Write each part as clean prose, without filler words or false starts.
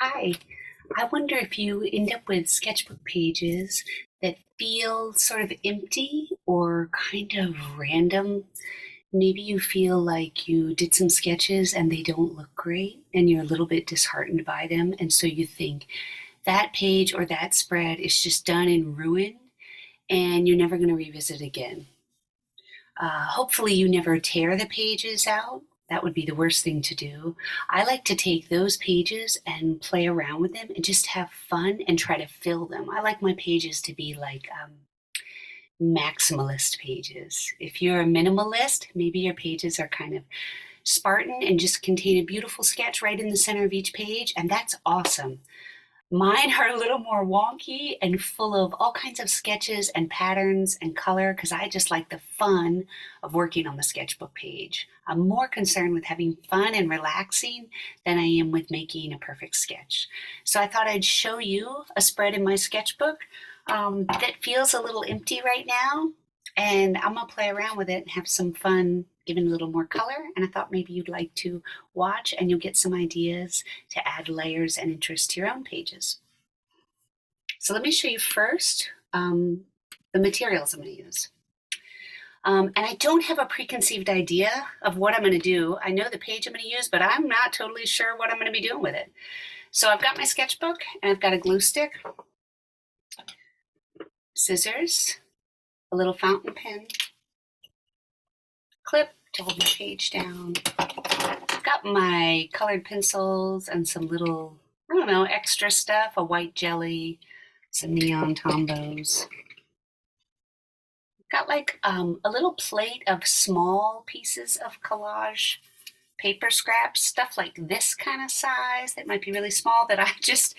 Hi, I wonder if you end up with sketchbook pages that feel sort of empty or kind of random. Maybe you feel like you did some sketches and they don't look great and you're a little bit disheartened by them. And so you think that page or that spread is just done and ruined and you're never going to revisit again. Hopefully, you never tear the pages out. That would be the worst thing to do. I like to take those pages and play around with them and just have fun and try to fill them. I like my pages to be like maximalist pages. If you're a minimalist, maybe your pages are kind of Spartan and just contain a beautiful sketch right in the center of each page, and that's awesome. Mine are a little more wonky and full of all kinds of sketches and patterns and color because I just like the fun of working on the sketchbook page. I'm more concerned with having fun and relaxing than I am with making a perfect sketch. So I thought I'd show you a spread in my sketchbook that feels a little empty right now. And I'm going to play around with it and have some fun giving a little more color. And I thought maybe you'd like to watch and you'll get some ideas to add layers and interest to your own pages. So let me show you first the materials I'm going to use. And I don't have a preconceived idea of what I'm going to do. I know the page I'm going to use, but I'm not totally sure what I'm going to be doing with it. So I've got my sketchbook and I've got a glue stick, scissors, a little fountain pen, clip to hold my page down. I've got my colored pencils and some little, I don't know, extra stuff, a white jelly, some neon tombos. Got like a little plate of small pieces of collage paper scraps, stuff like this kind of size that might be really small that I just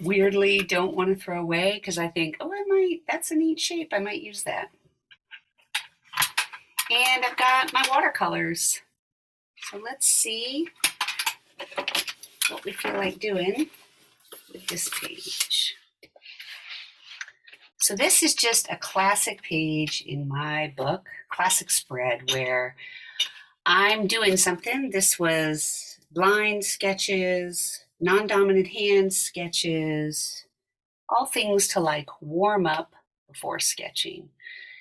weirdly don't want to throw away because I think, oh, that's a neat shape. I might use that. And I've got my watercolors. So let's see what we feel like doing with this page. So this is just a classic page in my book, classic spread, where I'm doing something. This was blind sketches, non-dominant hand sketches, all things to like warm up before sketching.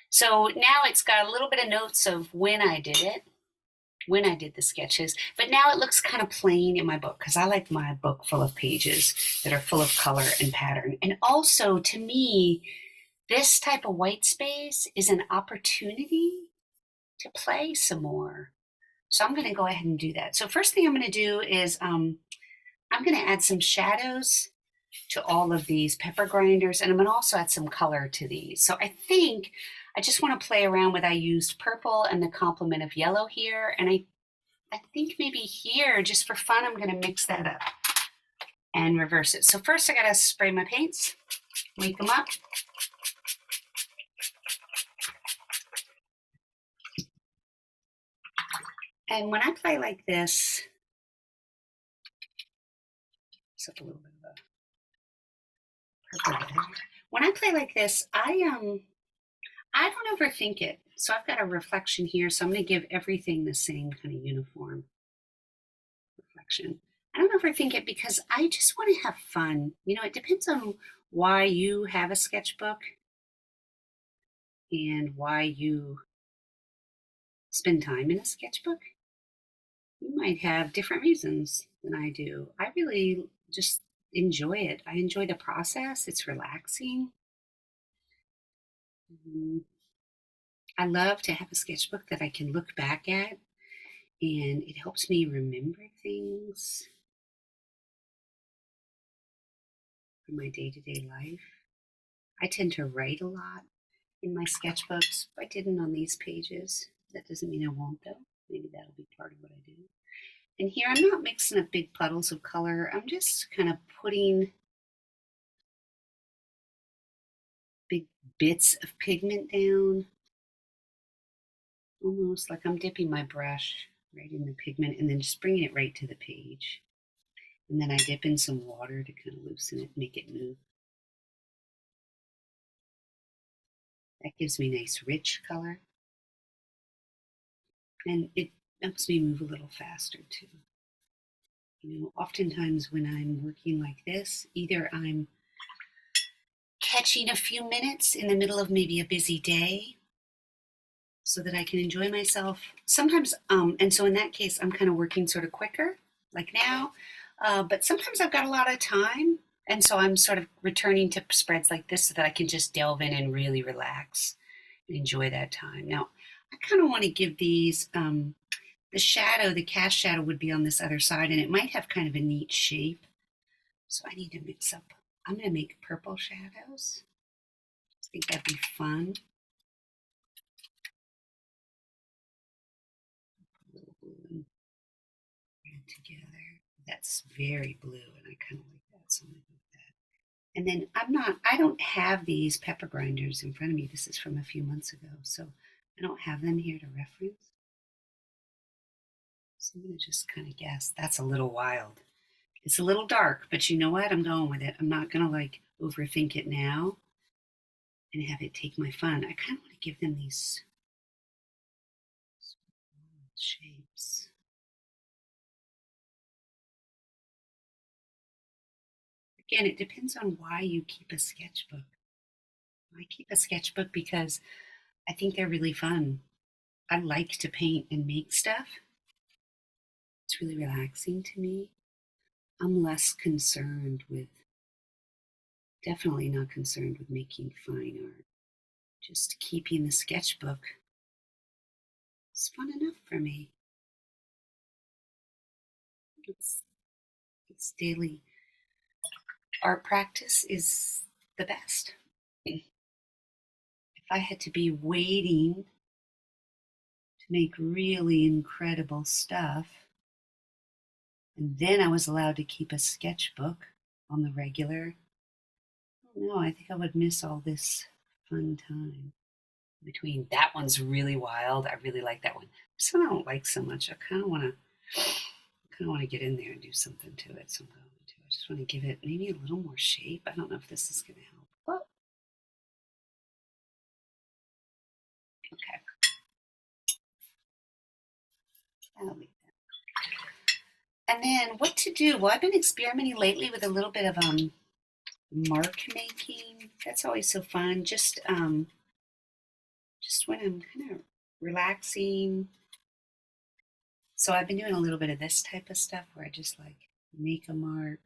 So now it's got a little bit of notes of when I did it, when I did the sketches, but now it looks kind of plain in my book because I like my book full of pages that are full of color and pattern. And also, to me, this type of white space is an opportunity to play some more. So I'm going to go ahead and do that. So first thing I'm going to do is I'm going to add some shadows to all of these pepper grinders, and I'm going to also add some color to these. So I think I just want to play around with, I used purple and the complement of yellow here, and I think maybe here, just for fun, I'm going to mix that up and reverse it. So first I got to spray my paints, wake them up. And when I play like this, it's up a little bit of a purple there. When I play like this, I don't overthink it. So I've got a reflection here, so I'm going to give everything the same kind of uniform reflection. I don't overthink it because I just want to have fun. You know, it depends on why you have a sketchbook and why you spend time in a sketchbook. You might have different reasons than I do. I really just enjoy it. I enjoy the process. It's relaxing. I love to have a sketchbook that I can look back at, and it helps me remember things from my day-to-day life. I tend to write a lot in my sketchbooks. I didn't on these pages. That doesn't mean I won't, though. Maybe that'll be part of what I do. And here I'm not mixing up big puddles of color. I'm just kind of putting big bits of pigment down, almost like I'm dipping my brush right in the pigment and then just bringing it right to the page. And then I dip in some water to kind of loosen it, make it move. That gives me nice rich color. And it helps me move a little faster too. Oftentimes when I'm working like this, either I'm catching a few minutes in the middle of maybe a busy day so that I can enjoy myself. Sometimes, and so in that case, I'm kind of working sort of quicker, like now. But sometimes I've got a lot of time, and so I'm sort of returning to spreads like this so that I can just delve in and really relax and enjoy that time. Now, I kind of want to give these the shadow, the cast shadow would be on this other side, and it might have kind of a neat shape. So I need to mix up. I'm going to make purple shadows. I think that'd be fun. Blue and red together. That's very blue, and I kind of like that, so I'm going to go with that. And then I don't have these pepper grinders in front of me. This is from a few months ago, so I don't have them here to reference. So I'm going to just kind of guess. That's a little wild. It's a little dark, but you know what? I'm going with it. I'm not going to like overthink it now and have it take my fun. I kind of want to give them these shapes. Again, it depends on why you keep a sketchbook. I keep a sketchbook because I think they're really fun. I like to paint and make stuff. It's really relaxing to me. I'm less concerned with, definitely not concerned with making fine art. Just keeping the sketchbook is fun enough for me. It's, it's daily art practice is the best. If I had to be waiting to make really incredible stuff, and then I was allowed to keep a sketchbook on the regular, no, I think I would miss all this fun time between. That one's really wild. I really like that one. This one I don't like so much. I kind of want to get in there and do something to it. So I'm going to. I just want to give it maybe a little more shape. I don't know if this is going to help. Oh, okay. That'll be that. And then what to do? Well, I've been experimenting lately with a little bit of mark making. That's always so fun. Just when I'm kind of relaxing. So I've been doing a little bit of this type of stuff where I just like make a mark,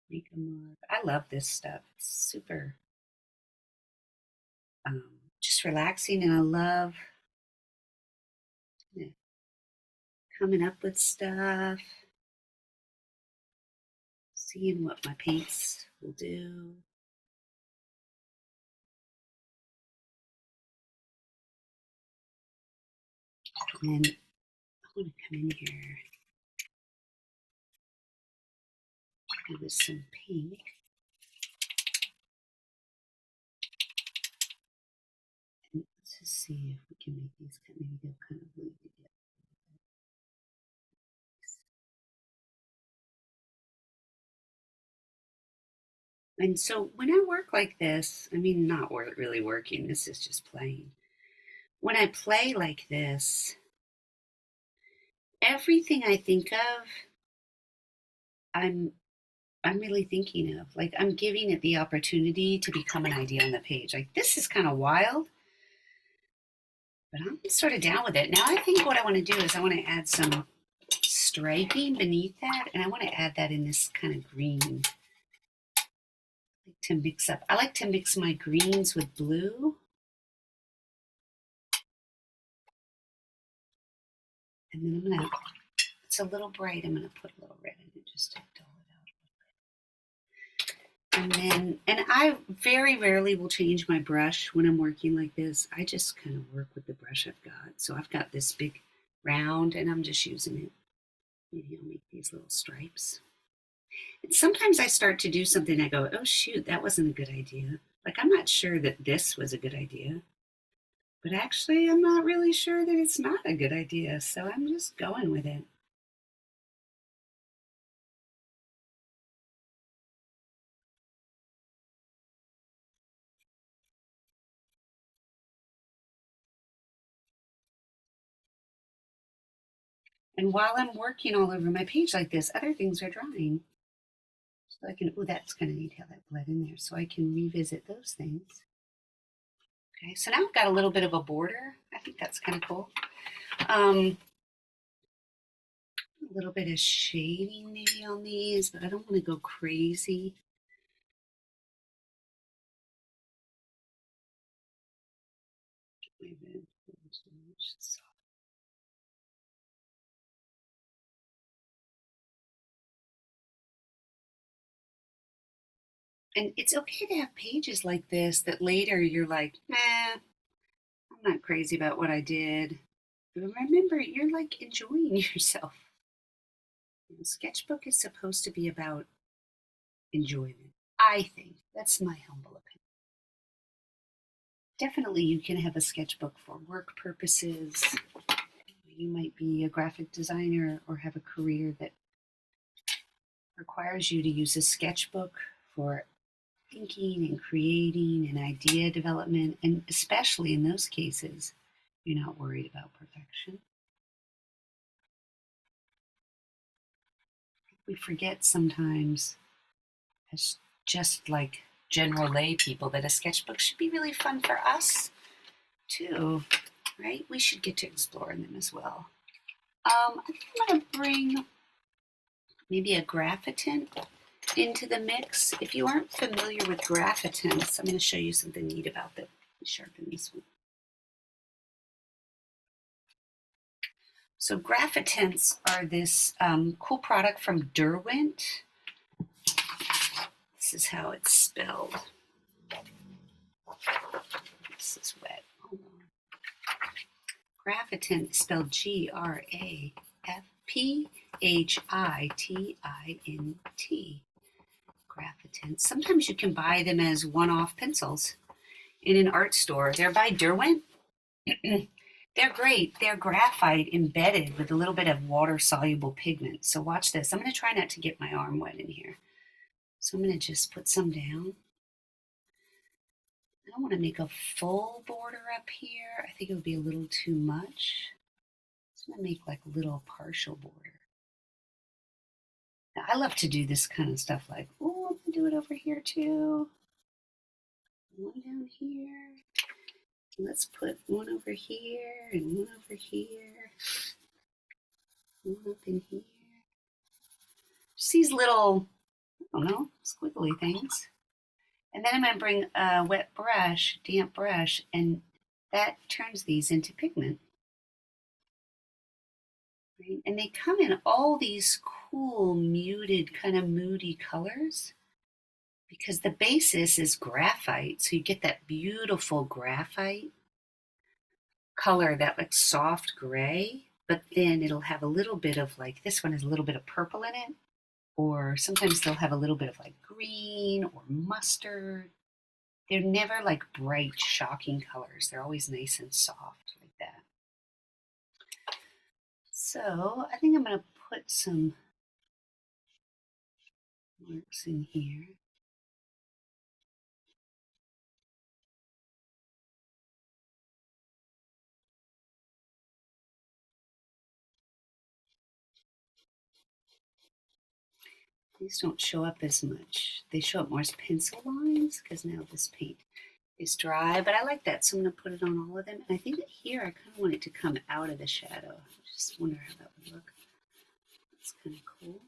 make a mark. I love this stuff. It's super just relaxing, and I love coming up with stuff, seeing what my paints will do. And then I want to come in here with some pink. And let's just see if we can make these maybe they'll kind of blend together. And so when I work like this, I mean, not really working, this is just playing. When I play like this, everything I think of, I'm I'm really thinking of. Like I'm giving it the opportunity to become an idea on the page. Like this is kind of wild, but I'm sort of down with it. Now I think what I want to do is I want to add some striping beneath that, and I want to add that in this kind of green. To mix up. I like to mix my greens with blue. And then I'm gonna, it's a little bright, I'm gonna put a little red in it just to dull it out. And then, and I very rarely will change my brush when I'm working like this. I just kind of work with the brush I've got. So I've got this big round and I'm just using it. Maybe I'll make these little stripes. And sometimes I start to do something, I go, oh shoot, that wasn't a good idea. Like I'm not sure that this was a good idea. But actually, I'm not really sure that it's not a good idea, so I'm just going with it. And while I'm working all over my page like this, other things are drying. So I can, oh, that's kind of neat how that bled in there. So I can revisit those things. Okay, so now I've got a little bit of a border. I think that's kind of cool. A little bit of shading maybe on these, but I don't want to go crazy. And it's okay to have pages like this that later you're like, nah, I'm not crazy about what I did. But remember, you're like enjoying yourself. Sketchbook is supposed to be about enjoyment. I think that's my humble opinion. Definitely, you can have a sketchbook for work purposes. You might be a graphic designer or have a career that requires you to use a sketchbook for thinking and creating and idea development. And especially in those cases, you're not worried about perfection. We forget sometimes, as just like general lay people, that a sketchbook should be really fun for us too, right? We should get to explore them as well. I think I'm going to bring maybe a graphitin into the mix. If you aren't familiar with graphitins, I'm going to show you something neat about them. Let me sharpen this one. So graphitins are this cool product from Derwent. This is how it's spelled. This is wet. Graphitin is spelled Grafphitin. Graphitins. Sometimes you can buy them as one-off pencils in an art store. They're by Derwent. They're great. They're graphite embedded with a little bit of water-soluble pigment. So watch this. I'm going to try not to get my arm wet in here. So I'm going to just put some down. I don't want to make a full border up here. I think it would be a little too much. So I'm going to make like a little partial border. Now, I love to do this kind of stuff like, oh, I'm going to do it over here too. One down here. Let's put one over here and one over here. One up in here. Just these little, I don't know, squiggly things. And then I'm going to bring a wet brush, damp brush, and that turns these into pigment. Right? And they come in all these cool, muted, kind of moody colors because the basis is graphite. So you get that beautiful graphite color, that like soft gray, but then it'll have a little bit of like, this one has a little bit of purple in it, or sometimes they'll have a little bit of like green or mustard. They're never like bright, shocking colors. They're always nice and soft like that. So I think I'm going to put some marks in here. These don't show up as much. They show up more as pencil lines because now this paint is dry, but I like that. So I'm going to put it on all of them. And I think that here I kind of want it to come out of the shadow. I just wonder how that would look. That's kind of cool.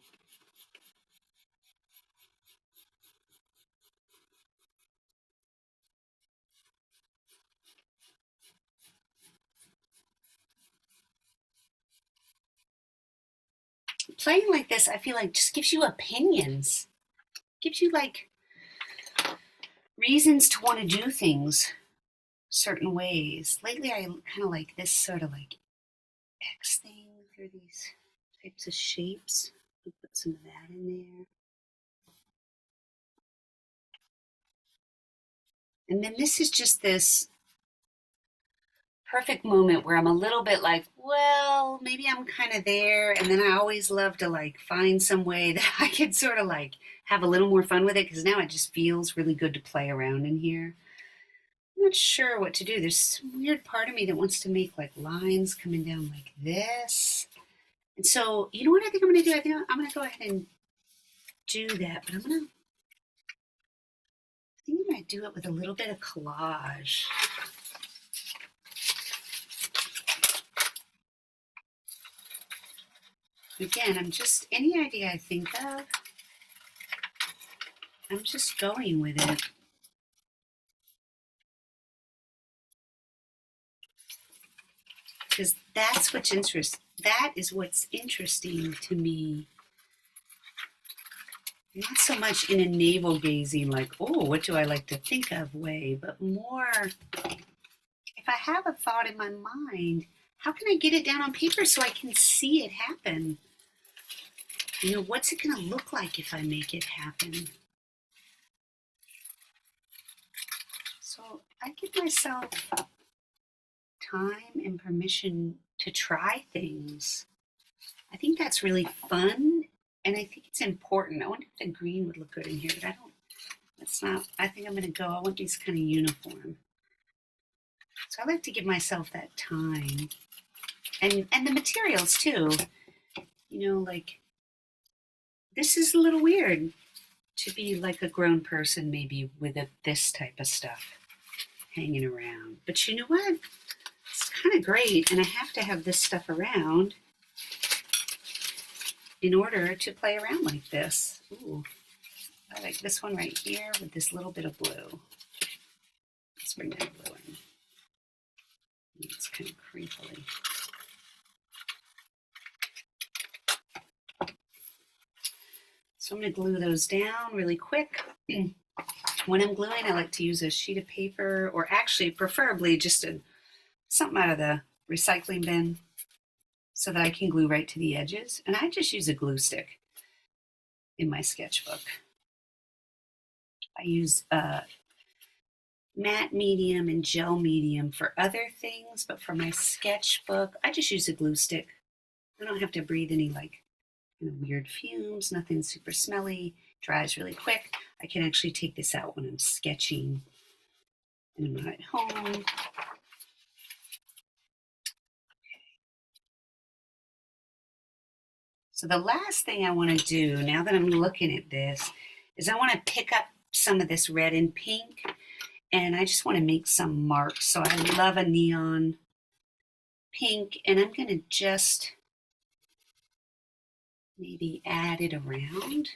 Playing like this, I feel like just gives you opinions. Gives you like reasons to want to do things certain ways. Lately, I kind of like this sort of like X thing through these types of shapes. I'll put some of that in there. And then this is just this perfect moment where I'm a little bit like, well, maybe I'm kind of there. And then I always love to like find some way that I could sort of like have a little more fun with it because now it just feels really good to play around in here. I'm not sure what to do. There's some weird part of me that wants to make like lines coming down like this. And so, you know what I think I'm going to do? I think I'm going to go ahead and do that, but I think I'm going to do it with a little bit of collage. Again, I'm just, any idea I think of, I'm just going with it. Because that's what's interesting. That is what's interesting to me. Not so much in a navel gazing, like, oh, what do I like to think of way, but more, if I have a thought in my mind, how can I get it down on paper so I can see it happen? You know, what's it going to look like if I make it happen? So I give myself time and permission to try things. I think that's really fun, and I think it's important. I wonder if the green would look good in here, but I don't, that's not, I think I'm going to go, I want these kind of uniform. So I like to give myself that time. And the materials too. You know, like, this is a little weird to be like a grown person maybe with this type of stuff hanging around. But you know what? It's kind of great, and I have to have this stuff around in order to play around like this. Ooh, I like this one right here with this little bit of blue. Let's bring that blue in. It's kind of crinkly. So I'm going to glue those down really quick. When I'm gluing, I like to use a sheet of paper, or actually preferably just something out of the recycling bin so that I can glue right to the edges. And I just use a glue stick in my sketchbook. I use matte medium and gel medium for other things, but for my sketchbook, I just use a glue stick. I don't have to breathe any like weird fumes, nothing super smelly, dries really quick. I can actually take this out when I'm sketching and I'm not at home. So the last thing I want to do, now that I'm looking at this, is I want to pick up some of this red and pink, and I just want to make some marks. So I love a neon pink, and I'm going to just maybe add it around.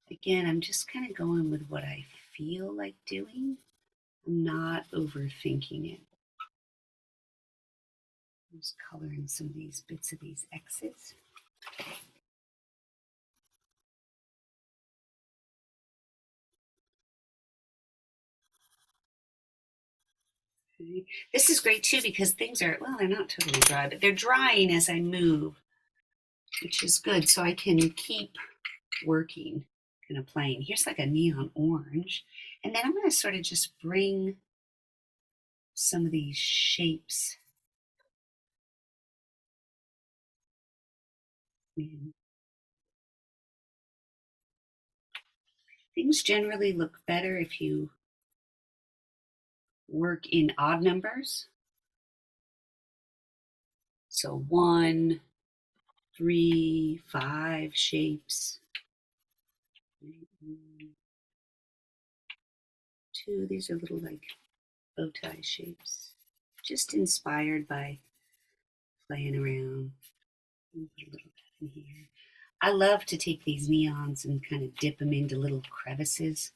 Again, I'm just kind of going with what I feel like doing. I'm not overthinking it. I'm just coloring some of these bits of these X's. Okay. This is great too because things are, well, they're not totally dry, but they're drying as I move, which is good. So I can keep working, kind of playing. Here's like a neon orange. And then I'm going to sort of just bring some of these shapes in. Things generally look better if you work in odd numbers. So 1, 3, 5 shapes. 2, these are little like bow tie shapes. Just inspired by playing around. Put a little bit in here. I love to take these neons and kind of dip them into little crevices.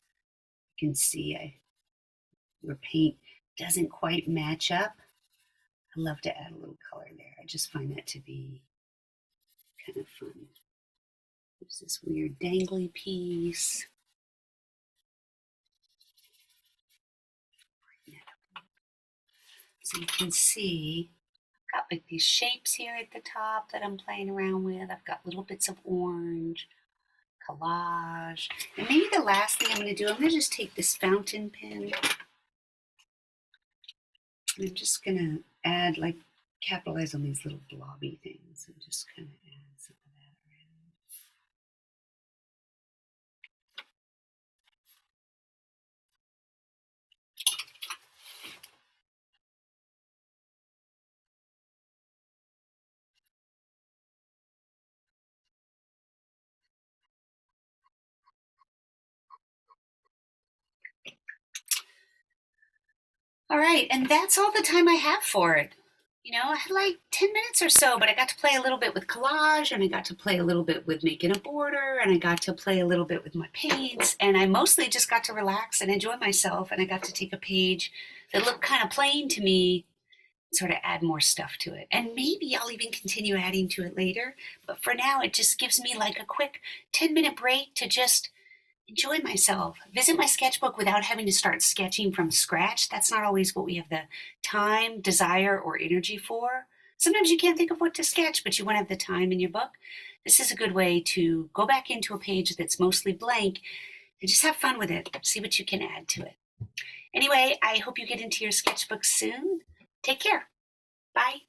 You can see where paint doesn't quite match up. I love to add a little color there. I just find that to be kind of fun. There's this weird dangly piece. So you can see I've got like these shapes here at the top that I'm playing around with. I've got little bits of orange, collage. And maybe the last thing I'm going to do, I'm going to just take this fountain pen. And I'm just going to add, like, capitalize on these little blobby things and just kind of add some of that around. All right, and that's all the time I have for it. I had like 10 minutes or so, but I got to play a little bit with collage, and I got to play a little bit with making a border, and I got to play a little bit with my paints, and I mostly just got to relax and enjoy myself, and I got to take a page that looked kind of plain to me and sort of add more stuff to it. And maybe I'll even continue adding to it later, but for now it just gives me like a quick 10-minute break to just enjoy myself, visit my sketchbook without having to start sketching from scratch. That's not always what we have the time, desire, or energy for. Sometimes you can't think of what to sketch, but you want to have the time in your book. This is a good way to go back into a page that's mostly blank and just have fun with it. See what you can add to it. Anyway, I hope you get into your sketchbook soon. Take care. Bye.